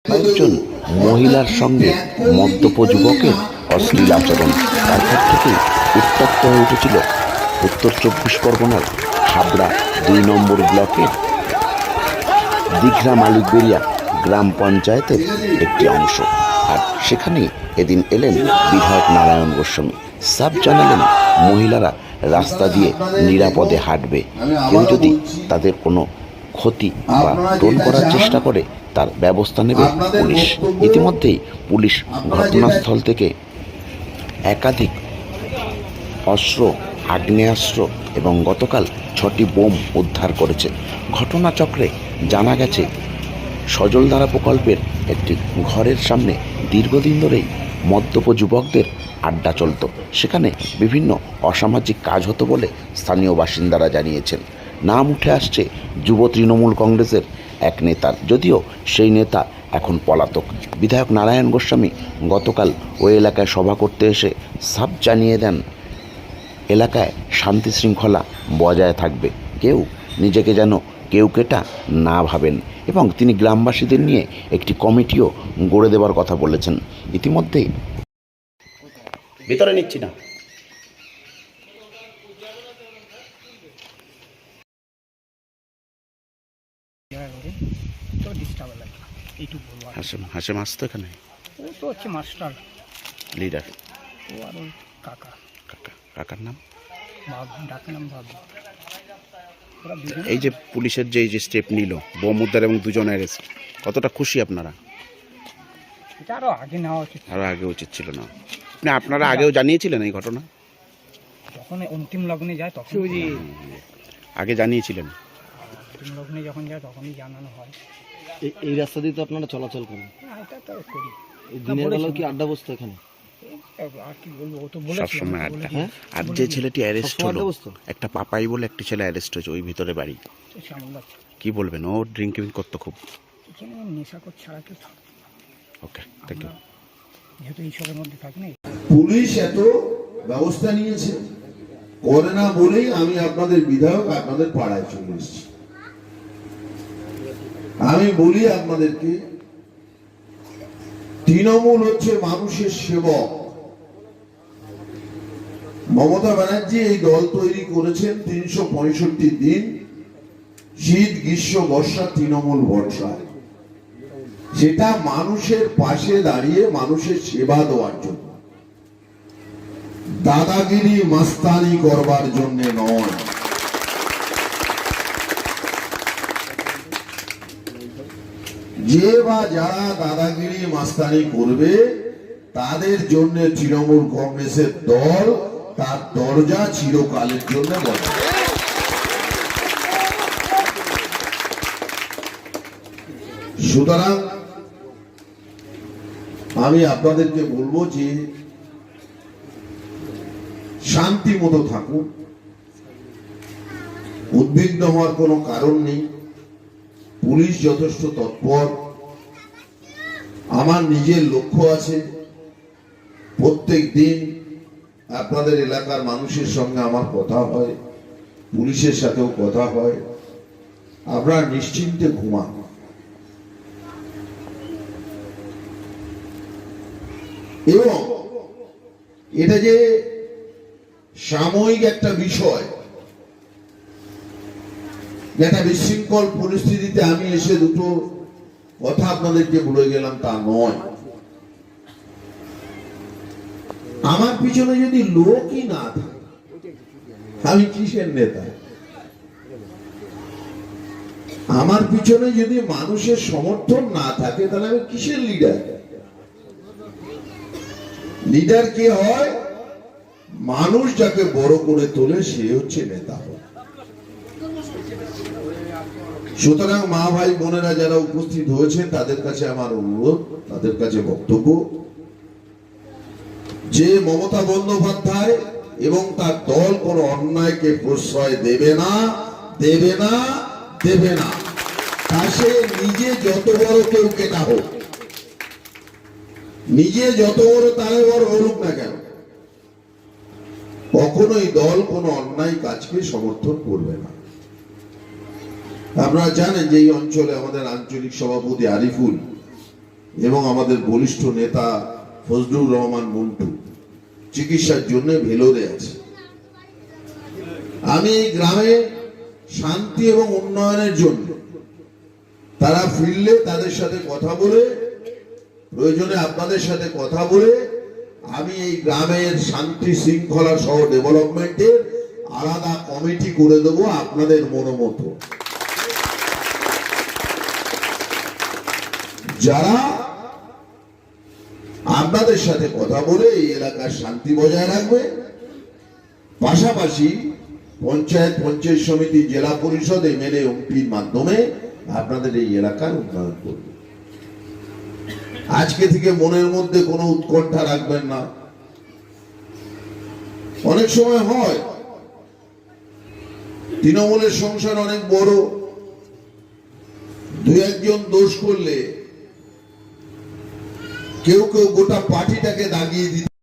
কয়েকজন মহিলার সঙ্গে মদ্যপ যুবকের অশ্লীল আচরণ, তারপর থেকেই উত্তপ্ত হয়ে উঠেছিল উত্তর 24 পরগনার হাবড়া 2 নম্বর ব্লকের দীঘরা মালিকবেড়িয়া গ্রাম পঞ্চায়েতের একটি অংশ। আর সেখানে এদিন এলেন বিধায়ক নারায়ণ গোস্বামী। সাব জানালেন মহিলারা রাস্তা দিয়ে নিরাপদে হাঁটবে, কেউ যদি তাদের কোনো ক্ষতি বা টোল করার চেষ্টা করে তার ব্যবস্থা নেবে পুলিশ। ইতিমধ্যেই পুলিশ ঘটনাস্থল থেকে একাধিক অস্ত্র, আগ্নেয়াস্ত্র এবং গতকাল 6টি বোম উদ্ধার করেছে। ঘটনাচক্রে জানা গেছে সজলধারা প্রকল্পের একটি ঘরের সামনে দীর্ঘদিন ধরেই মদ্যপ যুবকদের আড্ডা চলত। সেখানে বিভিন্ন অসামাজিক কাজ হতো বলে স্থানীয় বাসিন্দারা জানিয়েছেন। নাম উঠে আসছে যুব তৃণমূল কংগ্রেসের এক নেতার, যদিও সেই নেতা এখন পলাতক। বিধায়ক নারায়ণ গোস্বামী গতকাল ওই এলাকায় সভা করতে এসে সাফ জানিয়ে দেন এলাকায় শান্তি শৃঙ্খলা বজায় থাকবে, কেউ নিজেকে যেন কেউ কেটা না ভাবেন, এবং তিনি গ্রামবাসীদের নিয়ে একটি কমিটিও গড়ে দেওয়ার কথা বলেছেন। ইতিমধ্যেই ভিতরে নিচ্ছি না। হাসেম আসতো এখানে, ও তো হচ্ছে মাস্টার লিডার। ও আর ওর কাকা কাকার নাম ডাকের নাম ভাবি। এই যে পুলিশের যে স্টেপ নিল, বোম উদ্ধার এবং 2জন অ্যারেস্ট, কতটা খুশি আপনারা? এটা আরো আগে নেওয়া উচিত, আরো আগে উচিত ছিল না? আপনারা আগেও জানিয়েছিলেন এই ঘটনা? যখন অন্তিম লগ্নে যায় তখন আগে জানিয়েছিলেন? অন্তিম লগ্নে যখন যায় তখনই জানানো হয়। এই রাস্তা দিয়ে তো আপনারা চলাচল করেন, এটা তো করি। দিনের বেলাও কি আড্ডা বসতো এখানে? আর কি বলবো, ও তো বলেছিল সবসময় আড্ডা। আর যে ছেলেটি অ্যারেস্ট হলো, একটা পাপাই বলে একটি ছেলে অ্যারেস্ট হয়েছে ওই ভিতরে বাড়ি, কি বলবেন? ও ড্রিঙ্কিং করতো খুব, এখানে নেশা কর ছাড়া কেউ থাকে। ওকে, থ্যাংক ইউ। যেহেতু এইসবের মধ্যে থাকি না, পুলিশ এত ব্যবস্থা নিয়েছে করে না বলেই আমি আপনাদের বিধায়ক আপনাদের পাড়ায় চলে এসেছি। আমি বলি আপনাদেরকে, তৃণমূল হচ্ছে মানুষের সেবক। মমতা ব্যানার্জি এই দল তৈরি করেছেন 365 দিন, শীত গ্রীষ্ম বর্ষা তৃণমূল ভরসায়, সেটা মানুষের পাশে দাঁড়িয়ে মানুষের সেবা দেওয়ার জন্য, দাদাগিরি মাস্তানি করবার জন্য নয়। যে বা যারা দাদাগিরি মাস্তানি করবে তাদের জন্য তৃণমূল কংগ্রেসের দল তার দরজা চিরকালের জন্য বন্ধ। সুতরাং আমি আপনাদেরকে বলবো যে শান্তি মতো থাকুন, উদ্বিগ্ন হওয়ার কোনো কারণ নেই। পুলিশ যথেষ্ট তৎপর। আমার নিজের লক্ষ্য আছে, প্রত্যেক দিন আপনাদের এলাকার মানুষের সঙ্গে আমার কথা হয়, পুলিশের সাথেও কথা হয়। আপনারা নিশ্চিন্তে ঘুমান। এবং এটা যে সাময়িক একটা বিষয়, একটা বিশৃঙ্খল পরিস্থিতিতে আমি এসে দুটো কথা আপনাদেরকে বলে গেলাম তা নয়। আমার পিছনে যদি লোকই না থাকে আমি কিসের নেতা? আমার পিছনে যদি মানুষের সমর্থন না থাকে তাহলে আমি কিসের লিডার? লিডার কে হয়? মানুষ যাকে বড় করে তোলে সে হচ্ছে নেতা। সুতরাং মা ভাই বোনেরা যারা উপস্থিত হয়েছেন তাদের কাছে আমার অনুরোধ, তাদের কাছে বক্তব্য, যে মমতা বন্দ্যোপাধ্যায় এবং তার দল কোনো অন্যায়কে প্রশ্রয় দেবে না, দেবে না, দেবে না। তা সে নিজে যত বড় কেউ কেটা হোক, নিজে যত বড় তারে বড় হলুক না কেন, কখনোই দল কোনো অন্যায় কাজকে সমর্থন করবে না। আপনারা জানেন যে এই অঞ্চলে আমাদের আঞ্চলিক সভাপতি আরিফুল এবং আমাদের বলিষ্ঠ নেতা ফজলুর রহমান মন্টু চিকিৎসার জন্য ভেলোরে আছে। আমি এই গ্রামে শান্তি এবং উন্নয়নের জন্য তারা ফিরলে তাদের সাথে কথা বলে, প্রয়োজনে আপনাদের সাথে কথা বলে আমি এই গ্রামের শান্তি শৃঙ্খলা সহ ডেভেলপমেন্টের আলাদা কমিটি করে দেবো আপনাদের মনোমতো। যারা আপনাদের সাথে কথা বলে এই এলাকার শান্তি বজায় রাখবে, পাশাপাশি পঞ্চায়েত, পঞ্চায়েত সমিতি, জেলা পরিষদ, এমএলএ, এমপির মাধ্যমে আপনাদের এই এলাকার উন্নয়ন করবে। আজকে থেকে মনের মধ্যে কোনো উৎকণ্ঠা রাখবেন না। অনেক সময় হয় তৃণমূলের সংসার অনেক বড়, দু একজন দোষ করলে কেউ কেউ গোটা পার্টিটাকে দাগিয়ে দিতে